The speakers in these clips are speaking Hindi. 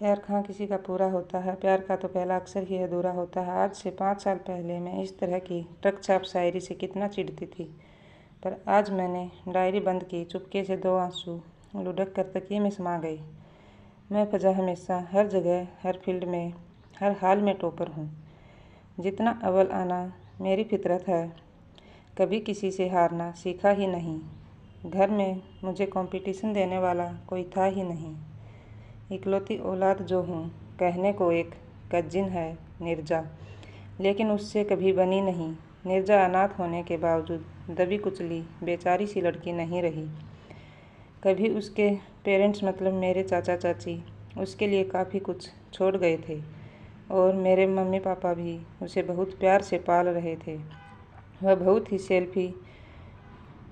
प्यार कहाँ किसी का पूरा होता है। प्यार का तो पहला अक्सर ही अधूरा होता है। आज से 5 साल पहले मैं इस तरह की ट्रक छाप शायरी से कितना चिढ़ती थी, पर आज मैंने डायरी बंद की। चुपके से 2 आंसू लुढ़क कर तकिए में समा गए। मैं फजा हमेशा, हर जगह, हर फील्ड में, हर हाल में टॉपर हूँ। जितना अव्वल आना मेरी फितरत है, कभी किसी से हारना सीखा ही नहीं। घर में मुझे कंपटीशन देने वाला कोई था ही नहीं। इकलौती औलाद जो हूँ, कहने को एक कजिन है निर्जा, लेकिन उससे कभी बनी नहीं। निर्जा अनाथ होने के बावजूद दबी कुचली बेचारी सी लड़की नहीं रही। कभी उसके पेरेंट्स मतलब मेरे चाचा चाची उसके लिए काफ़ी कुछ छोड़ गए थे, और मेरे मम्मी पापा भी उसे बहुत प्यार से पाल रहे थे। वह बहुत ही सेल्फी,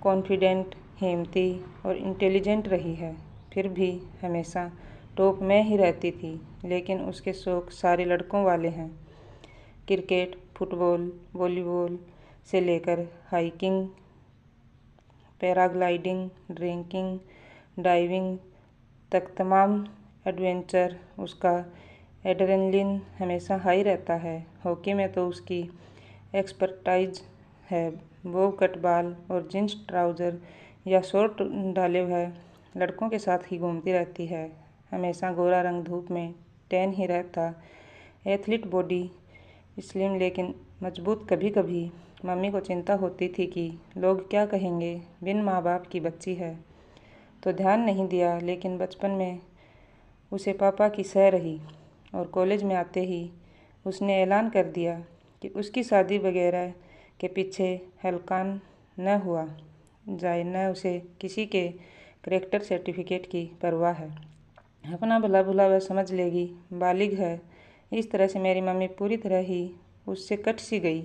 कॉन्फिडेंट, हिम्मती और इंटेलिजेंट रही है। फिर भी हमेशा टॉप में ही रहती थी, लेकिन उसके शौक़ सारे लड़कों वाले हैं। क्रिकेट, फुटबॉल, वॉलीबॉल से लेकर हाइकिंग, पैराग्लाइडिंग, ड्रिंकिंग, डाइविंग तक तमाम एडवेंचर उसका एड्रेनलिन हमेशा हाई रहता है। हॉकी में तो उसकी एक्सपर्टाइज है। बॉब कट बाल और जींस ट्राउज़र या शॉर्ट डाले वह लड़कों के साथ ही घूमती रहती है। हमेशा गोरा रंग धूप में टैन ही रहता। एथलीट बॉडी, स्लिम लेकिन मजबूत। कभी कभी मम्मी को चिंता होती थी कि लोग क्या कहेंगे, बिन माँ बाप की बच्ची है, तो ध्यान नहीं दिया। लेकिन बचपन में उसे पापा की सह रही, और कॉलेज में आते ही उसने ऐलान कर दिया कि उसकी शादी वगैरह के पीछे हलकान न हुआ जाए, न उसे किसी के करेक्टर सर्टिफिकेट की परवाह है। अपना भला बुरा वह समझ लेगी, बालिग है। इस तरह से मेरी मम्मी पूरी तरह ही उससे कट सी गई।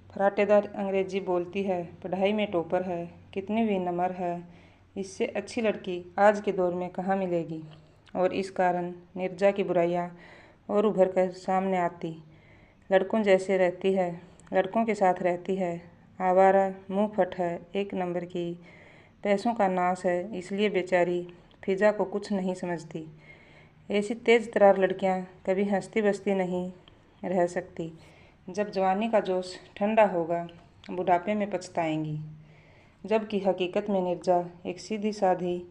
फराटेदार अंग्रेजी बोलती है, पढ़ाई में टॉपर है, कितनी भी नम्र है। इससे अच्छी लड़की आज के दौर में कहाँ मिलेगी। और इस कारण निर्जा की बुराइयाँ और उभर कर सामने आती। लड़कों जैसे रहती है, लड़कों के साथ रहती है, आवारा, मुँह फट है, 1 नंबर की, पैसों का नाश है। इसलिए बेचारी फिजा को कुछ नहीं समझती। ऐसी तेज़ तरार लड़कियां कभी हंसती बसती नहीं रह सकती। जब जवानी का जोश ठंडा होगा, बुढ़ापे में पछताएंगी। जबकि हकीकत में निर्जा एक सीधी साधी,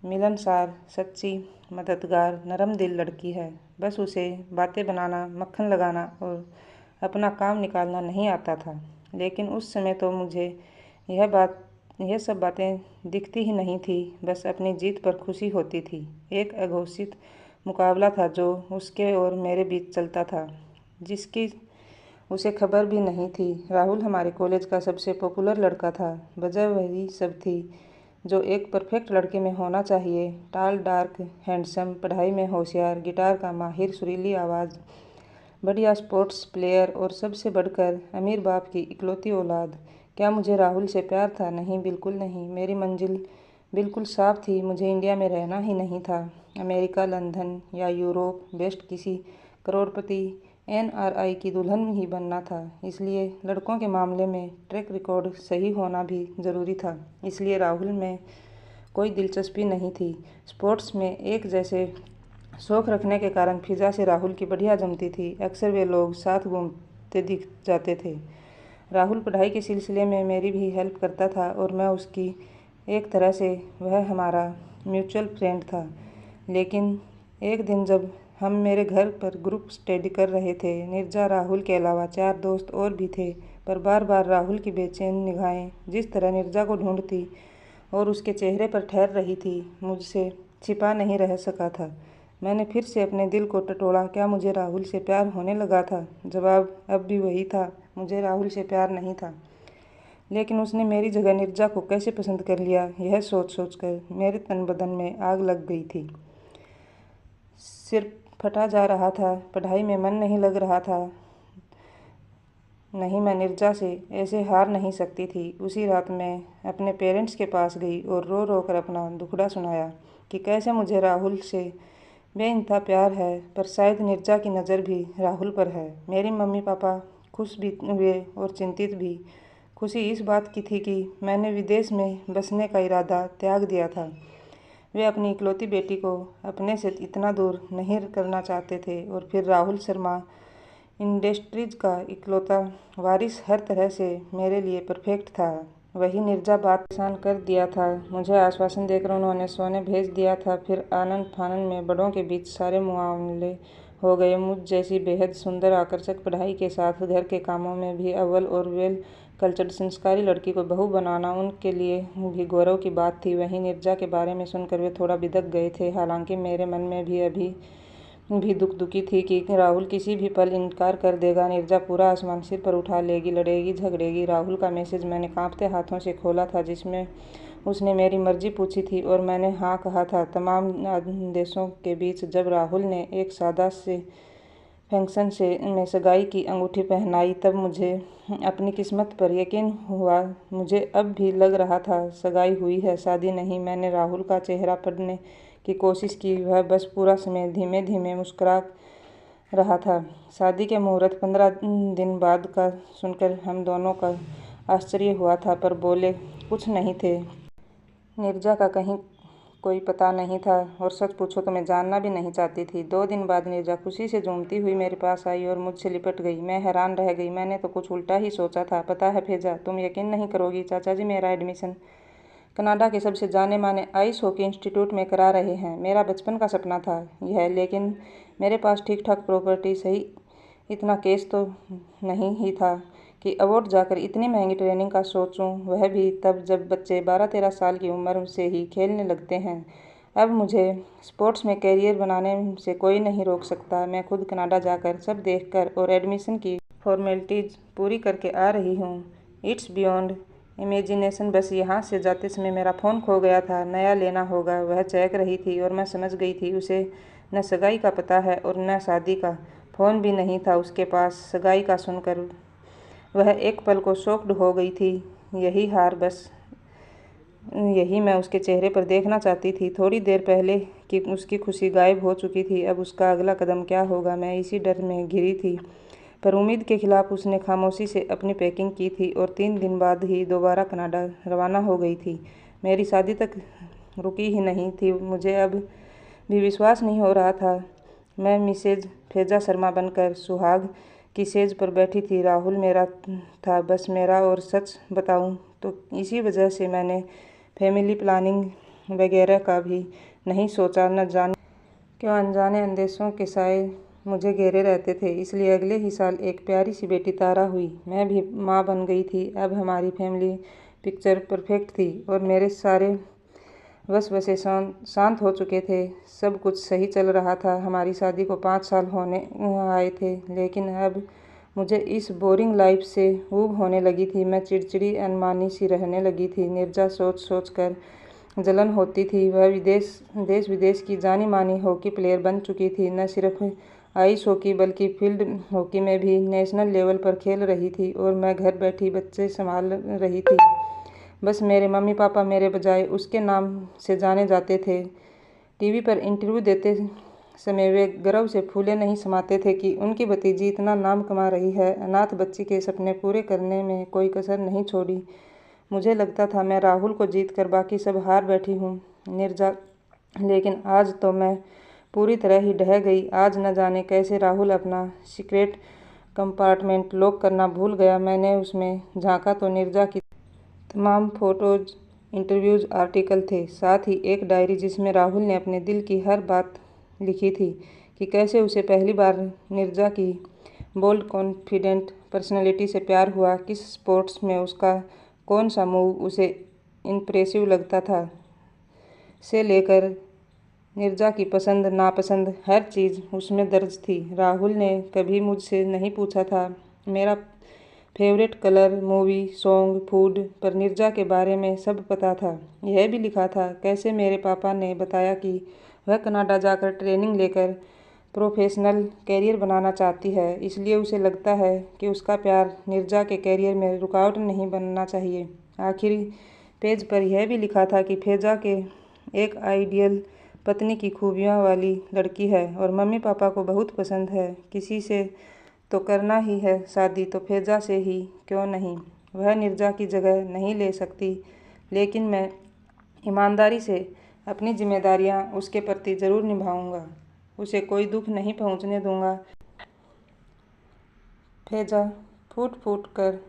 मिलनसार, सच्ची, मददगार, नरम दिल लड़की है। बस उसे बातें बनाना, मक्खन लगाना और अपना काम निकालना नहीं आता था। लेकिन उस समय तो मुझे यह सब बातें दिखती ही नहीं थी। बस अपनी जीत पर खुशी होती थी। एक अघोषित मुकाबला था जो उसके और मेरे बीच चलता था, जिसकी उसे खबर भी नहीं थी। राहुल हमारे कॉलेज का सबसे पॉपुलर लड़का था। वजह वही सब थी जो एक परफेक्ट लड़के में होना चाहिए। टाल, डार्क, हैंडसम, पढ़ाई में होशियार, गिटार का माहिर, सुरीली आवाज़, बढ़िया स्पोर्ट्स प्लेयर और सबसे बढ़कर अमीर बाप की इकलौती औलाद। क्या मुझे राहुल से प्यार था? नहीं, बिल्कुल नहीं। मेरी मंजिल बिल्कुल साफ थी। मुझे इंडिया में रहना ही नहीं था। अमेरिका, लंदन या यूरोप बेस्ट किसी करोड़पति NRI की दुल्हन ही बनना था। इसलिए लड़कों के मामले में ट्रैक रिकॉर्ड सही होना भी ज़रूरी था। इसलिए राहुल में कोई दिलचस्पी नहीं थी। स्पोर्ट्स में एक जैसे शौक़ रखने के कारण फिजा से राहुल की बढ़िया जमती थी। अक्सर वे लोग साथ घूमते दिख जाते थे। राहुल पढ़ाई के सिलसिले में मेरी भी हेल्प करता था, और मैं उसकी। एक तरह से वह हमारा म्यूचुअल फ्रेंड था। लेकिन एक दिन जब हम मेरे घर पर ग्रुप स्टडी कर रहे थे, निर्जा, राहुल के अलावा 4 दोस्त और भी थे, पर बार बार राहुल की बेचैन निगाहें जिस तरह निर्जा को ढूंढती और उसके चेहरे पर ठहर रही थी, मुझसे छिपा नहीं रह सका था। मैंने फिर से अपने दिल को टटोला। क्या मुझे राहुल से प्यार होने लगा था? जवाब अब भी वही था, मुझे राहुल से प्यार नहीं था। लेकिन उसने मेरी जगह निर्जा को कैसे पसंद कर लिया, यह सोच सोचकर मेरे तन बदन में आग लग गई थी। सिर फटा जा रहा था, पढ़ाई में मन नहीं लग रहा था। नहीं, मैं निर्जा से ऐसे हार नहीं सकती थी। उसी रात मैं अपने पेरेंट्स के पास गई और रो रो कर अपना दुखड़ा सुनाया कि कैसे मुझे राहुल से बेइंतहा प्यार है, पर शायद निर्जा की नज़र भी राहुल पर है। मेरी मम्मी पापा खुश भी हुए और चिंतित भी। खुशी इस बात की थी कि मैंने विदेश में बसने का इरादा त्याग दिया था। वे अपनी इकलौती बेटी को अपने से इतना दूर नहीं करना चाहते थे। और फिर राहुल शर्मा इंडस्ट्रीज का इकलौता वारिस हर तरह से मेरे लिए परफेक्ट था। वही नीरजा बात परेशान कर दिया था। मुझे आश्वासन देकर उन्होंने सोने भेज दिया था। फिर आनन फानन में बड़ों के बीच सारे मामले हो गए। मुझ जैसी बेहद सुंदर आकर्षक, पढ़ाई के साथ घर के कामों में भी अव्वल और वेल कल्चर्ड संस्कारी लड़की को बहू बनाना उनके लिए भी गौरव की बात थी। वहीं नीरजा के बारे में सुनकर वे थोड़ा बिदक गए थे। हालांकि मेरे मन में भी अभी भी दुखी थी कि राहुल किसी भी पल इनकार कर देगा। नीरजा पूरा आसमान सिर पर उठा लेगी, लड़ेगी, झगड़ेगी। राहुल का मैसेज मैंने कांपते हाथों से खोला था, जिसमें उसने मेरी मर्जी पूछी थी और मैंने हाँ कहा था। तमाम आदेशों के बीच जब राहुल ने एक सादा से फंक्शन में सगाई की अंगूठी पहनाई, तब मुझे अपनी किस्मत पर यकीन हुआ। मुझे अब भी लग रहा था सगाई हुई है, शादी नहीं। मैंने राहुल का चेहरा पढ़ने की कोशिश की। वह बस पूरा समय धीमे धीमे मुस्कुरा रहा था। शादी के मुहूर्त 15 दिन बाद का सुनकर हम दोनों का आश्चर्य हुआ था, पर बोले कुछ नहीं थे। नीरजा का कहीं कोई पता नहीं था और सच पूछो तो मैं जानना भी नहीं चाहती थी। 2 दिन बाद नीरजा खुशी से झूमती हुई मेरे पास आई और मुझसे लिपट गई। मैं हैरान रह गई। मैंने तो कुछ उल्टा ही सोचा था। पता है फैजा, तुम यकीन नहीं करोगी, चाचा जी मेरा एडमिशन कनाडा के सबसे जाने माने आइस हॉकी इंस्टीट्यूट में करा रहे हैं। मेरा बचपन का सपना था यह, लेकिन मेरे पास ठीक ठाक प्रॉपर्टी, सही इतना केस तो नहीं ही था कि अवार्ड जाकर इतनी महंगी ट्रेनिंग का सोचूं, वह भी तब जब बच्चे 12-13 साल की उम्र से ही खेलने लगते हैं। अब मुझे स्पोर्ट्स में कैरियर बनाने से कोई नहीं रोक सकता। मैं खुद कनाडा जाकर सब देखकर और एडमिशन की फॉर्मेलिटीज़ पूरी करके आ रही हूँ। It's beyond imagination. बस यहाँ से जाते समय मेरा फ़ोन खो गया था, नया लेना होगा। वह चहक रही थी और मैं समझ गई थी उसे न सगाई का पता है और न शादी का। फ़ोन भी नहीं था उसके पास। सगाई का सुनकर वह एक पल को शॉक्ड हो गई थी। यही हार, बस यही मैं उसके चेहरे पर देखना चाहती थी। थोड़ी देर पहले कि उसकी खुशी गायब हो चुकी थी। अब उसका अगला कदम क्या होगा, मैं इसी डर में घिरी थी। पर उम्मीद के खिलाफ उसने खामोशी से अपनी पैकिंग की थी और 3 दिन बाद ही दोबारा कनाडा रवाना हो गई थी। मेरी शादी तक रुकी ही नहीं थी। मुझे अब भी विश्वास नहीं हो रहा था। मैं मिसेज फैजा शर्मा बनकर सुहाग की सेज पर बैठी थी। राहुल मेरा था, बस मेरा। और सच बताऊं तो इसी वजह से मैंने फैमिली प्लानिंग वगैरह का भी नहीं सोचा। न जाने क्यों अनजाने अंदेशों के साए मुझे घेरे रहते थे। इसलिए अगले ही साल एक प्यारी सी बेटी तारा हुई। मैं भी माँ बन गई थी। अब हमारी फैमिली पिक्चर परफेक्ट थी और मेरे सारे वसवसे शांत हो चुके थे। सब कुछ सही चल रहा था। हमारी शादी को 5 साल होने आए थे, लेकिन अब मुझे इस बोरिंग लाइफ से ऊब होने लगी थी। मैं चिड़चिड़ी अनमानी सी रहने लगी थी। नीरजा सोच सोच कर जलन होती थी। वह देश विदेश की जानी मानी हॉकी प्लेयर बन चुकी थी। न सिर्फ आइस हॉकी बल्कि फील्ड हॉकी में भी नेशनल लेवल पर खेल रही थी और मैं घर बैठी बच्चे संभाल रही थी। बस मेरे मम्मी पापा मेरे बजाय उसके नाम से जाने जाते थे। टीवी पर इंटरव्यू देते समय वे गर्व से फूले नहीं समाते थे कि उनकी भतीजी इतना नाम कमा रही है। अनाथ बच्ची के सपने पूरे करने में कोई कसर नहीं छोड़ी। मुझे लगता था मैं राहुल को जीत कर बाकी सब हार बैठी हूँ नीरजा, लेकिन आज तो मैं पूरी तरह ही ढह गई। आज न जाने कैसे राहुल अपना सीक्रेट कंपार्टमेंट लॉक करना भूल गया। मैंने उसमें झांका तो नीरजा की तमाम फोटोज, इंटरव्यूज़, आर्टिकल थे, साथ ही एक डायरी जिसमें राहुल ने अपने दिल की हर बात लिखी थी कि कैसे उसे पहली बार नीरजा की बोल्ड कॉन्फिडेंट पर्सनैलिटी से प्यार हुआ, किस स्पोर्ट्स में उसका कौन सा मूव उसे इम्प्रेसिव लगता था, से लेकर नीरजा की पसंद नापसंद हर चीज़ उसमें दर्ज थी। राहुल ने कभी मुझसे नहीं पूछा था मेरा favourite colour, movie, song, food, पर नीरजा के बारे में सब पता था। यह भी लिखा था कैसे मेरे पापा ने बताया कि वह कनाडा जाकर ट्रेनिंग लेकर प्रोफेशनल कैरियर बनाना चाहती है, इसलिए उसे लगता है कि उसका प्यार नीरजा के कैरियर में रुकावट नहीं बनना चाहिए। आखिरी पेज पर यह भी लिखा था कि फैजा के एक आइडियल पत्नी की खूबियों वाली लड़की है और मम्मी पापा को बहुत पसंद है। किसी से तो करना ही है शादी, तो फैजा से ही क्यों नहीं। वह नीरजा की जगह नहीं ले सकती, लेकिन मैं ईमानदारी से अपनी जिम्मेदारियां उसके प्रति ज़रूर निभाऊंगा। उसे कोई दुख नहीं पहुंचने दूंगा। फैजा फूट फूट कर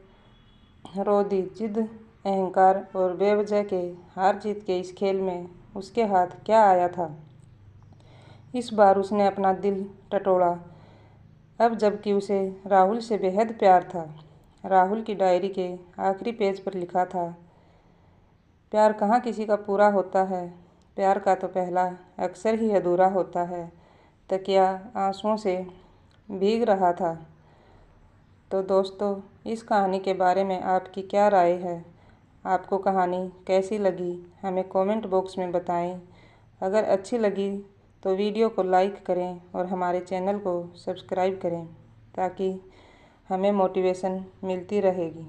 रो दी। जिद, अहंकार और बेवजह के हार जीत के इस खेल में उसके हाथ क्या आया था। इस बार उसने अपना दिल टटोला, अब जबकि उसे राहुल से बेहद प्यार था। राहुल की डायरी के आखिरी पेज पर लिखा था, प्यार कहाँ किसी का पूरा होता है, प्यार का तो पहला अक्सर ही अधूरा होता है। तकिया आंसुओं से भीग रहा था। तो दोस्तों, इस कहानी के बारे में आपकी क्या राय है? आपको कहानी कैसी लगी हमें कमेंट बॉक्स में बताएं। अगर अच्छी लगी तो वीडियो को लाइक करें और हमारे चैनल को सब्सक्राइब करें ताकि हमें मोटिवेशन मिलती रहेगी।